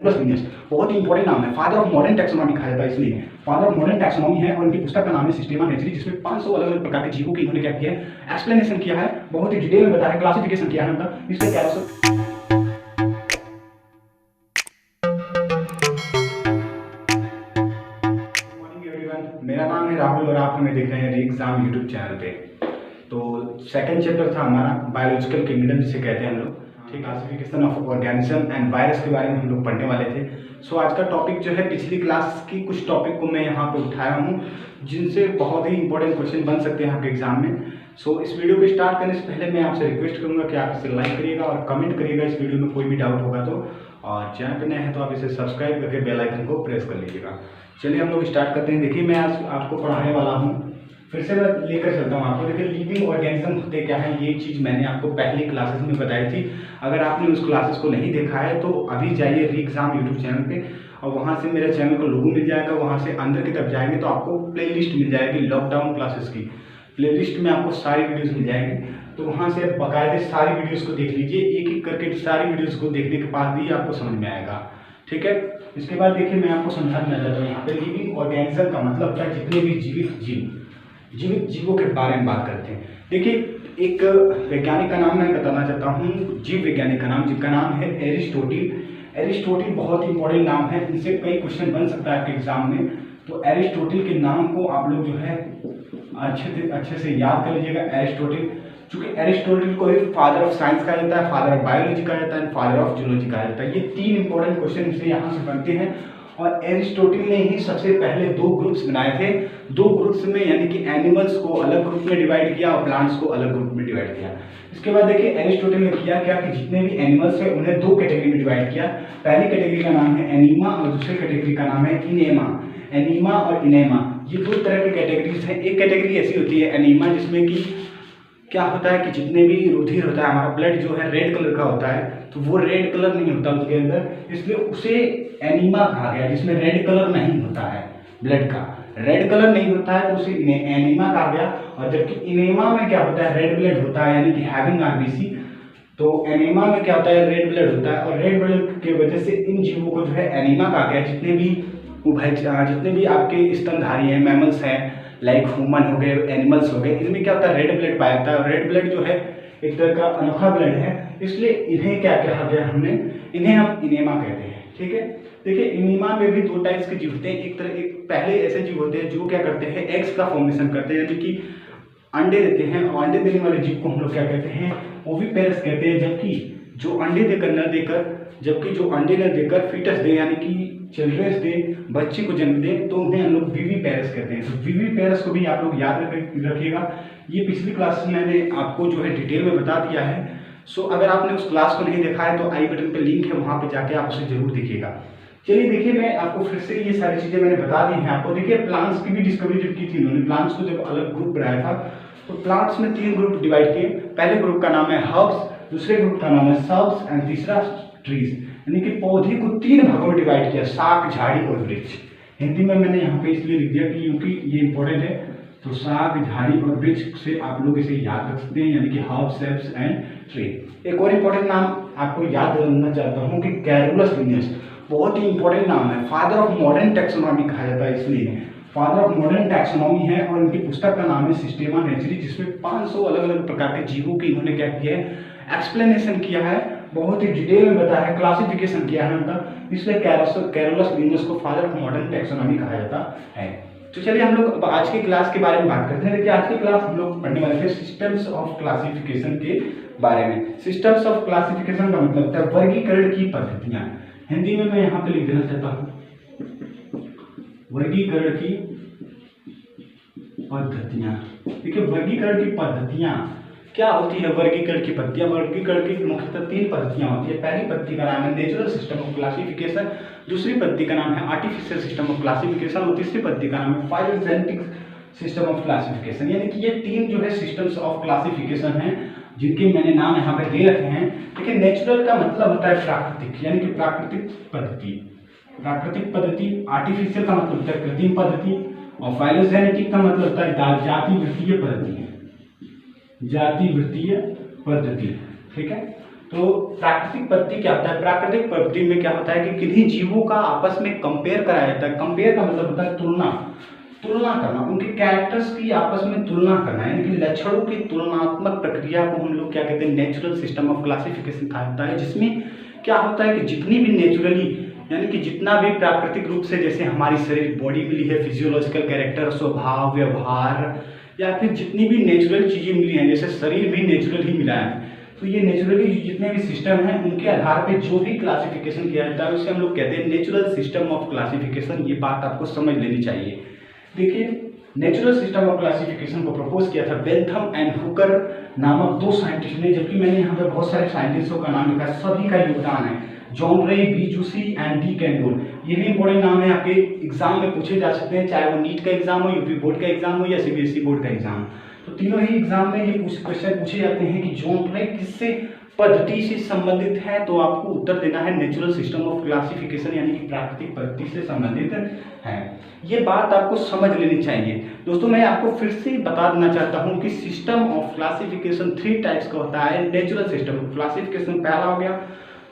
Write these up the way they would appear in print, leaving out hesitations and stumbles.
Carolus Linnaeus बहुत ही important नाम है, फादर ऑफ मॉडर्न टैक्सोनॉमी कहा जाता है, इसलिए फादर ऑफ मॉडर्न टैक्सोनॉमी है। और इनकी पुस्तक का नाम है सिस्टेमा नेचुरी, जिसमें 500 अलग अलग प्रकार के जीवों की इन्होंने क्या किया है, एक्सप्लेनेशन किया है, बहुत ही डिटेल में बताया है, क्लासिफिकेशन किया है उनका, इसलिए कैरोलस। मेरा नाम है राहुल और आप हमें देख रहे हैं एग्जाम यूट्यूब चैनल पे। तो सेकंड चैप्टर था हमारा बायोलॉजिकल किंगडम जिसे कहते हैं हम लोग, ठीक, classification of organism and virus के बारे में हम लोग पढ़ने वाले थे। सो आज का टॉपिक जो है, पिछली क्लास की कुछ टॉपिक को मैं यहाँ पे उठाया हूँ जिनसे बहुत ही इंपॉर्टेंट क्वेश्चन बन सकते हैं आपके एग्जाम में। सो इस वीडियो को स्टार्ट करने से पहले मैं आपसे रिक्वेस्ट करूँगा कि आप इसे लाइक करिएगा और कमेंट करिएगा इस वीडियो में कोई भी डाउट होगा तो, और चैनल पर नए हैं तो आप इसे सब्सक्राइब करके बेल आइकन को प्रेस कर लीजिएगा। चलिए हम लोग स्टार्ट करते हैं। देखिए मैं आज आपको पढ़ाने वाला हूँ, फिर से मैं लेकर चलता हूँ आपको। देखिए लिविंग ऑर्गेनिज्म होते क्या है, ये चीज़ मैंने आपको पहली क्लासेस में बताई थी। अगर आपने उस क्लासेस को नहीं देखा है तो अभी जाइए री एग्जाम यूट्यूब चैनल पे और वहाँ से मेरे चैनल का लोगो मिल जाएगा, वहाँ से अंदर की तरफ जाएंगे तो आपको प्ले लिस्ट मिल जाएगी, लॉकडाउन क्लासेस की प्ले लिस्ट में आपको सारी वीडियोज़ मिल जाएंगी। तो वहाँ से बाकायदे सारी वीडियोज़ को देख लीजिए, एक एक करके सारी वीडियोज़ को देखने के बाद ही आपको समझ में आएगा, ठीक है। इसके बाद देखिए मैं आपको समझाना चाहता हूँ यहाँ पे लिविंग ऑर्गेनिज्म का मतलब क्या, जितने भी जीवित जीवों के बारे में बात करते हैं। देखिए एक वैज्ञानिक का नाम मैं बताना चाहता हूँ, जीव वैज्ञानिक का नाम, जिनका नाम है एरिस्टोटिल बहुत ही इंपॉर्टेंट नाम है, इनसे कई क्वेश्चन बन सकता है आपके एग्जाम में। तो एरिस्टोटिल के नाम को आप लोग जो है अच्छे से याद कर लीजिएगा। एरिस्टोटिल, चूंकि एरिस्टोटिल को ही फादर ऑफ साइंस कहा जाता है, फादर ऑफ बायोलॉजी कहा जाता है, फादर ऑफ जूलॉजी कहा जाता है। ये तीन इंपॉर्टेंट क्वेश्चन इससे यहाँ से बनते हैं। और एरिस्टोटिल ने ही सबसे पहले दो ग्रुप्स बनाए थे, दो ग्रुप्स में, यानी कि एनिमल्स को अलग ग्रुप में डिवाइड किया और प्लांट्स को अलग ग्रुप में डिवाइड किया। इसके बाद देखिए एरिस्टोटिल ने किया क्या कि जितने भी एनिमल्स है उन्हें दो कैटेगरी में डिवाइड किया। पहली कैटेगरी का नाम है एनीमा और दूसरी कैटेगरी का नाम है इनेमा। एनीमा और इनेमा ये दो तरह की कैटेगरीज हैं। एक कैटेगरी ऐसी होती है एनीमा, जिसमें कि क्या होता है कि जितने भी रुधिर होता है, हमारा ब्लड जो है रेड कलर का होता है, तो वो रेड कलर नहीं होता उसके अंदर, इसलिए उसे एनीमा कहा गया, जिसमें रेड कलर नहीं होता है, ब्लड का रेड कलर नहीं होता है तो उसे एनीमा कहा गया। और जबकि इनेमा में क्या होता है, रेड ब्लड होता है, यानी कि हैविंग आरबीसी। तो एनीमा में क्या होता है, रेड ब्लड होता है, और रेड ब्लड की वजह से इन जीवों को जो है एनीमा कहा गया। जितने भी आपके स्तनधारी हैं, मैमल्स हैं, लाइक ह्यूमन हो गए, एनिमल्स हो गए, इनमें क्या होता है, रेड ब्लड पाया जाता है। और रेड ब्लड जो है एक तरह का अनोखा ब्लड है, इसलिए इन्हें क्या कहा गया हमने, इन्हें हम इनेमा कहते हैं, ठीक है। देखिए इनेमा में भी दो टाइप्स के जीव होते हैं। एक पहले ऐसे जीव होते हैं जो क्या करते हैं, एग्स का फॉर्मेशन करते हैं, यानी कि अंडे देते हैं, और अंडे देने वाले जीव को हम लोग क्या कहते हैं, ओविपेरस कहते हैं। जबकि जो अंडे न देकर फीटस दे, यानी कि चिल्ड्रंस दे, बच्चे को जन्म दे, तो उन्हें हम लोग विविपेरस कहते हैं। तो विविपेरस को भी आप लोग याद रखिएगा। ये पिछली क्लास में मैंने आपको जो है डिटेल में बता दिया है। सो अगर आपने उस क्लास को नहीं देखा है तो आई बटन पे लिंक है, वहाँ पे जाके आप उसे जरूर देखिएगा। चलिए देखिए मैं आपको फिर से ये सारी चीज़ें मैंने बता दी हैं आपको। देखिए प्लांट्स की भी डिस्कवरी जब की थी उन्होंने, प्लांट्स को जब अलग ग्रुप बनाया था तो प्लांट्स में तीन ग्रुप डिवाइड किए। पहले ग्रुप का नाम है हर्ब्स, दूसरे ग्रुप का नाम है श्रब्स एंड तीसरा ट्रीज, यानी कि पौधे को तीन भागों में डिवाइड किया, शाक, झाड़ी और वृक्ष। हिंदी में मैंने यहाँ पे इसलिए लिख दिया कि क्योंकि ये इंपॉर्टेंट है। तो शाक, झाड़ी और वृक्ष से आप लोग इसे याद रख सकते हैं, यानी कि हर्ब्स, श्रब्स एंड ट्री। एक और इम्पोर्टेंट नाम आपको याद रखना चाहता हूँ कि कैरोलस लिनियस बहुत ही इंपॉर्टेंट नाम है, फादर ऑफ मॉडर्न टैक्सोनॉमी कहा जाता है, इसलिए फादर ऑफ मॉडर्न टैक्सोनॉमी है। और उनकी पुस्तक का नाम है सिस्टेमा नेचुरी, जिसमें 500 अलग अलग प्रकार के जीवों की इन्होंने क्या किया है, एक्सप्लेनेशन किया है, बहुत ही डिटेल में बताया है, क्लासिफिकेशन किया है उनका, इसलिए कैरोलस लिनियस को फादर ऑफ मॉडर्न टैक्सोनॉमी कहा जाता है। तो चलिए हम लोग अब आज की क्लास के बारे में बात करते हैं। देखिए आज की क्लास हम लोग पढ़ने वाले थे सिस्टम्स ऑफ क्लासिफिकेशन के बारे में। सिस्टम्स ऑफ क्लासिफिकेशन का मतलब होता है वर्गीकरण की पद्धतियां। हिंदी में मैं यहाँ पे लिख देना चाहता हूँ वर्गीकरण की पद्धतियां। देखिए वर्गीकरण की पद्धतियां क्या होती है, वर्गीकरण की मुख्यतः तीन पद्धतियां होती है। पहली पद्धति का नाम है नेचुरल सिस्टम ऑफ क्लासिफिकेशन, दूसरी पद्धति का नाम है आर्टिफिशियल सिस्टम ऑफ क्लासिफिकेशन और तीसरी पद्धति का नाम है फाइलोजेनेटिक सिस्टम ऑफ क्लासिफिकेशन। यानी कि ये तीन जो है सिस्टम्स ऑफ क्लासिफिकेशन हैं, जिनके मैंने नाम यहाँ पे दे रखे हैं। देखिए नेचुरल का मतलब होता है प्राकृतिक, यानी कि प्राकृतिक पद्धति। आर्टिफिशियल का मतलब होता है कृत्रिम पद्धति, और फाइलोजेनेटिक का मतलब होता है जाति वृत्तीय पद्धति, ठीक है। तो प्राकृतिक पद्धति क्या होता है? प्राकृतिक पद्धति में क्या होता है कि किन्हीं जीवों का आपस में कंपेयर कराया जाता है। कंपेयर का मतलब होता है तुलना, तुलना करना, उनके कैरेक्टर्स की आपस में तुलना करना, यानी कि लक्षणों की तुलनात्मक प्रक्रिया को हम लोग क्या कहते हैं? नेचुरल सिस्टम ऑफ क्लासिफिकेशन कहा जाता है। जिसमें क्या होता है कि जितनी भी नेचुरली, यानी कि जितना भी प्राकृतिक रूप से, जैसे हमारी शरीर बॉडी मिली है, फिजियोलॉजिकल कैरेक्टर, स्वभाव, व्यवहार, या फिर जितनी भी नेचुरल चीजें मिली हैं, जैसे शरीर भी नेचुरल ही मिला है, तो ये नेचुरली जितने भी सिस्टम हैं उनके आधार पे जो भी क्लासिफिकेशन किया जाता है उसे हम लोग कहते हैं नेचुरल सिस्टम ऑफ क्लासिफिकेशन। ये बात आपको समझ लेनी चाहिए। देखिए, नेचुरल सिस्टम ऑफ क्लासिफिकेशन को प्रपोज किया था बेंथम एंड हुकर नामक दो साइंटिस्ट ने, जबकि मैंने यहाँ पे बहुत सारे साइंटिस्टों का नाम लिखा है, सभी का योगदान है। John Ray, B Jussieu and de Candolle, ये भी इंपॉर्टेंट नाम है, आपके एग्जाम में पूछे जा सकते हैं, चाहे वो नीट का एग्जाम हो, यूपी बोर्ड का एग्जाम हो या सीबीएसई बोर्ड का एग्जाम। तो तीनों ही एग्जाम में ये क्वेश्चन पूछे जाते हैं कि जॉन रे किससे पद्धति से संबंधित है, तो आपको उत्तर देना है नेचुरल सिस्टम ऑफ क्लासिफिकेशन, यानी कि प्राकृतिक पद्धति से संबंधित है। ये बात आपको समझ लेनी चाहिए। दोस्तों, मैं आपको फिर से बता देना चाहता हूँ कि सिस्टम ऑफ क्लासिफिकेशन 3 टाइप्स का होता है। नेचुरल सिस्टम ऑफ क्लासिफिकेशन पहला हो गया,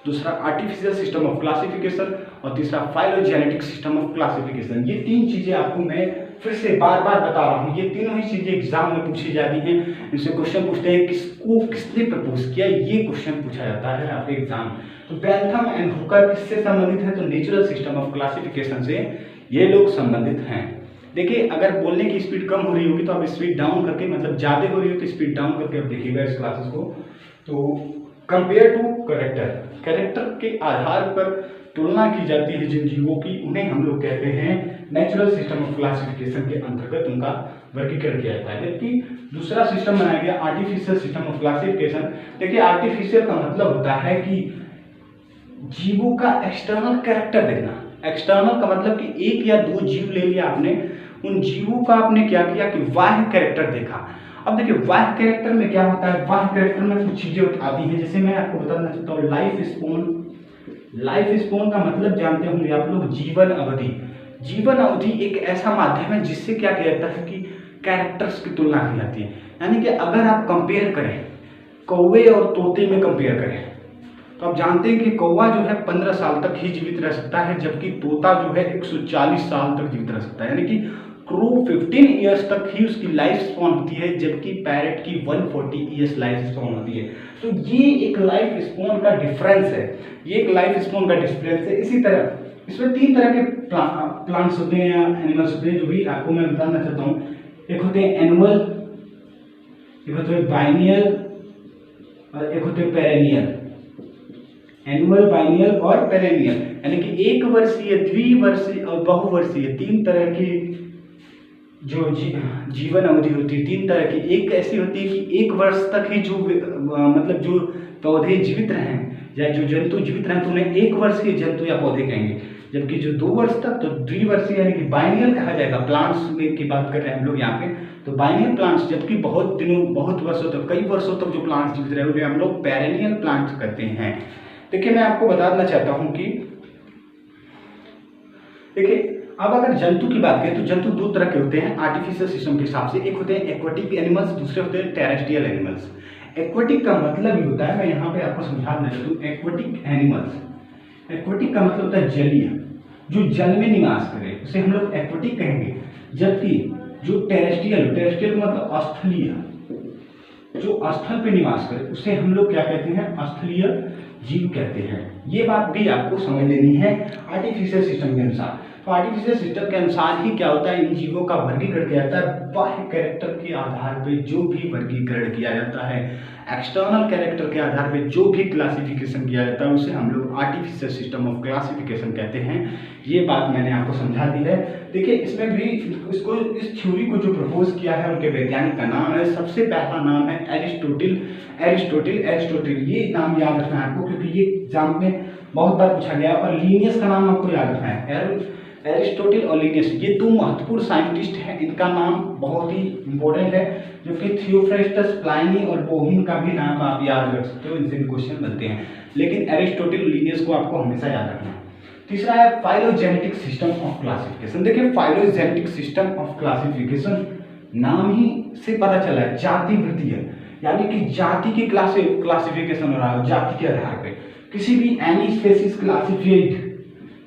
दूसरा आर्टिफिशियल सिस्टम ऑफ क्लासिफिकेशन और तीसरा फाइलोजेनेटिक सिस्टम ऑफ क्लासिफिकेशन। ये 3 चीजें आपको मैं फिर से बार बार बता रहा हूँ। ये तीनों ही चीजें एग्जाम में पूछी जाती हैं। इनसे क्वेश्चन पूछते हैं किसको किसने प्रपोज किया, ये क्वेश्चन पूछा जाता है आपके एग्जाम। तो बेंथम एंड हुकर किससे संबंधित है? तो नेचुरल सिस्टम ऑफ क्लासिफिकेशन से ये लोग संबंधित हैं। देखिए, अगर बोलने की स्पीड कम हो रही होगी तो आप स्पीड डाउन करके, मतलब ज्यादा हो रही हो तो स्पीड डाउन करके आप देखिएगा इस क्लासेस को। तो कंपेयर टू कैरेक्टर, कैरेक्टर के आधार पर तुलना की जाती है जिन जीवों की, उन्हें हम लोग कहते हैं नेचुरल सिस्टम ऑफ क्लासिफिकेशन के अंतर्गत उनका वर्गीकरण किया जाता है। जबकि दूसरा सिस्टम बनाया गया आर्टिफिशियल सिस्टम ऑफ क्लासिफिकेशन। देखिए, आर्टिफिशियल का मतलब होता है कि जीवों का एक्सटर्नल कैरेक्टर देखना। एक्सटर्नल का मतलब कि एक या दो जीव ले लिया आपने, उन जीवों का आपने क्या किया कि बाह्य कैरेक्टर देखा। अब देखिए, बाह्य कैरेक्टर में क्या होता है? बाह्य कैरेक्टर में कुछ चीजें आती हैं, जैसे मैं आपको बताना चाहता हूँ लाइफ स्पोन। लाइफ स्पोन का मतलब जानते होंगे आप लोग, जीवन अवधि। जीवन अवधि एक ऐसा माध्यम है जिससे क्या किया जाता है कि कैरेक्टर्स की तुलना की जाती है। यानी कि अगर आप कंपेयर करें, कौवे और तोते में कंपेयर करें, तो आप जानते हैं कि कौवा जो है 15 साल तक ही जीवित रह सकता है, जबकि तोता जो है 140 साल तक जीवित रह सकता है। यानी कि क्रू 15 ईयर्स तक ही उसकी लाइफ स्पॉन होती है, जबकि पैरेट की 140 ईयर्स लाइफ स्पॉन होती है। तो ये एक लाइफ स्पॉन का डिफरेंस है, ये एक लाइफ स्पॉन का डिफरेंस है। इसी तरह इसमें 3 तरह के प्लांट्स होते हैं या एनिमल्स होते हैं, जो भी आपको मैं बताना चाहता हूँ। एक होते हैं एनुअल, एक होते हैं बाइनियल और एक होते हैं पेरेनियल। एनुअल, बाइनियल और पेरेनियल, यानी कि 1 वर्षीय, द्विवर्षीय और बहुवर्षीय, 3 तरह की जो जीवन अवधि होती है। 3 तरह की। एक ऐसी होती है कि 1 वर्ष तक ही जो मतलब जो पौधे जीवित रहें या जो जंतु जीवित रहें तो उन्हें 1 वर्षीय जंतु या पौधे कहेंगे। जबकि जो 2 वर्ष तक, तो द्विवर्षीय यानी कि बाइनियल कहा जाएगा। प्लांट्स में की बात कर रहे हैं हम लोग यहाँ पे, तो बाइनियल प्लांट्स। जबकि बहुत दिनों, बहुत वर्षों तक, कई वर्षों तक जो प्लांट्स जीवित रहे उन्हें हम लोग पेरेनियल प्लांट्स कहते हैं। देखिए, मैं आपको बता देना चाहता हूँ कि देखिए, अब अगर जंतु की बात करें तो जंतु 2 तरह के होते हैं आर्टिफिशियल सिस्टम के हिसाब से। एक होते हैं एक्वाटिक एनिमल्स, दूसरे होते हैं टेरेस्ट्रियल एनिमल्स। एक्वाटिक का मतलब ही होता है, मैं यहाँ पे आपको समझा देना चाहता हूँ, एक्वाटिक एनिमल्स। एक्वाटिक का मतलब होता है जलीय, जो जल में निवास करे, उसे हम लोग एक्वाटिक कहेंगे। जबकि जो टेरेस्ट्रियल, टेरेस्ट्रियल का मतलब स्थलीय, जो स्थल पे निवास करे, उसे हम लोग क्या कहते हैं? स्थलीय जीव कहते हैं। ये बात भी आपको समझ लेनी है आर्टिफिशियल सिस्टम के अनुसार। तो आर्टिफिशियल सिस्टम के अनुसार ही क्या होता है, इन जीवों का वर्गीकरण किया जाता है बाह्य कैरेक्टर के आधार पे। जो भी वर्गीकरण किया जाता है, एक्सटर्नल कैरेक्टर के आधार पे जो भी क्लासिफिकेशन किया जाता है, उसे हम लोग आर्टिफिशियल सिस्टम ऑफ क्लासिफिकेशन कहते हैं। ये बात मैंने आपको समझा दी है। देखिए, इसमें भी इसको, इस थ्योरी को जो प्रपोज किया है उनके वैज्ञानिक का नाम है, सबसे पहला नाम है एरिस्टोटिल। एरिस्टोटिल, ये नाम याद रखना है आपको, क्योंकि ये एग्जाम में बहुत बार पूछा गया। और लीनियस का नाम आपको याद रखना है। एरिस्टोटिल और लीनियस, ये 2 महत्वपूर्ण साइंटिस्ट हैं। इनका नाम बहुत ही इंपॉर्टेंट है, जो कि थियोफ्रास्टस, प्लाइनी और बोहिन का भी नाम आप याद रख सकते हो, इनसे भी क्वेश्चन बनते हैं। लेकिन एरिस्टोटिल, लीनियस को आपको हमेशा याद रखना है। तीसरा है फाइलोजेनेटिक सिस्टम ऑफ क्लासिफिकेशन। देखिए, फाइलोजेनेटिक सिस्टम ऑफ क्लासिफिकेशन नाम ही से पता चला है, जाति वृत्तीय, यानी कि जाति की क्लासिफिकेशन हो रहा है, जाति के आधार पे किसी भी एनी स्पेसिस क्लासिफाइड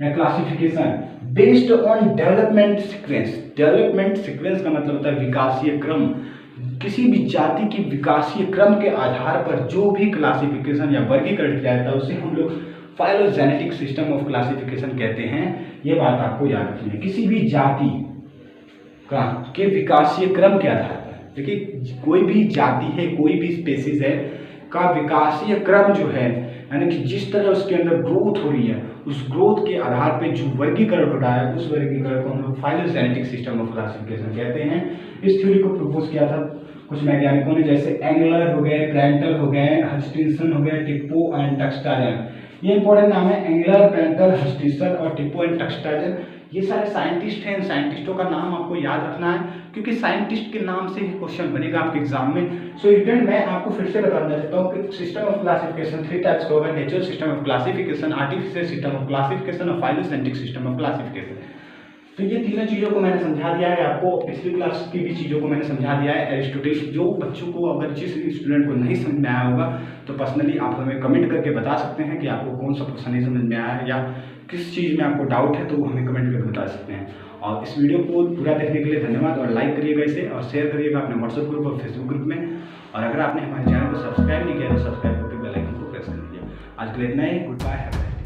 या classification based on development sequence. Development sequence का मतलब होता है विकासीय क्रम। किसी भी जाति की विकासीय क्रम के आधार पर जो भी क्लासिफिकेशन या वर्गीकरण किया जाता है उसे हम लोग फाइलोजेनेटिक सिस्टम ऑफ क्लासिफिकेशन कहते हैं। ये बात आपको याद रखनी है। किसी भी जाति का के विकासीय क्रम के आधार पर, देखिए कोई भी जाति है, कोई भी स्पेसीज है का विकासीय क्रम जो है, यानी कि जिस तरह उसके अंदर ग्रोथ हो रही है उस ग्रोथ के आधार पे जो वर्गीकरण हो रहा है उस वर्गीकरण को हम लोग फाइलोजेनेटिक सिस्टम ऑफ क्लासिफिकेशन कहते हैं। इस थ्योरी को प्रपोज किया था कुछ वैज्ञानिकों ने, जैसे एंगलर हो गए, प्रेंटल हो गए, हस्टिंसन हो गए, टिप्पो एंड टक्सटायरन। ये इंपॉर्टेंट नाम है, एंगलर, प्रेंटल, हस्टिंसन और टिप्पो एंड टक्सटायरन। ये सारे साइंटिस्ट हैं। साइंटिस्टों का नाम आपको याद रखना है क्योंकि साइंटिस्ट के नाम से ही क्वेश्चन बनेगा आपके एग्जाम में। सो स्टूडेंट मैं आपको फिर से बताना चाहता हूँ कि सिस्टम ऑफ क्लासिफिकेशन 3 टाइप्स का होगा: natural system of classification, artificial system of classification और फाइलोजेनेटिक सिस्टम ऑफ क्लासिफिकेशन। तो ये तीनों चीज़ों को मैंने समझा दिया है आपको। पिछली क्लास की भी चीज़ों को मैंने समझा दिया है। एरिस्टोटल, जो बच्चों को अगर जिस स्टूडेंट को नहीं समझ में आया होगा तो पर्सनली आप हमें कमेंट करके बता सकते हैं कि आपको कौन सा क्वेश्चन नहीं समझ में आया है या किस चीज़ में आपको डाउट है, तो वो हमें कमेंट करके बता सकते हैं। और इस वीडियो को पूरा देखने के लिए धन्यवाद और लाइक करिएगा इसे और शेयर करिएगा अपने व्हाट्सएप ग्रुप और फेसबुक ग्रुप में। और अगर आपने हमारे चैनल को सब्सक्राइब नहीं किया तो सब्सक्राइब करके बेल आइकन को प्रेस कर दीजिए। आज के लिए इतना ही। Good bye.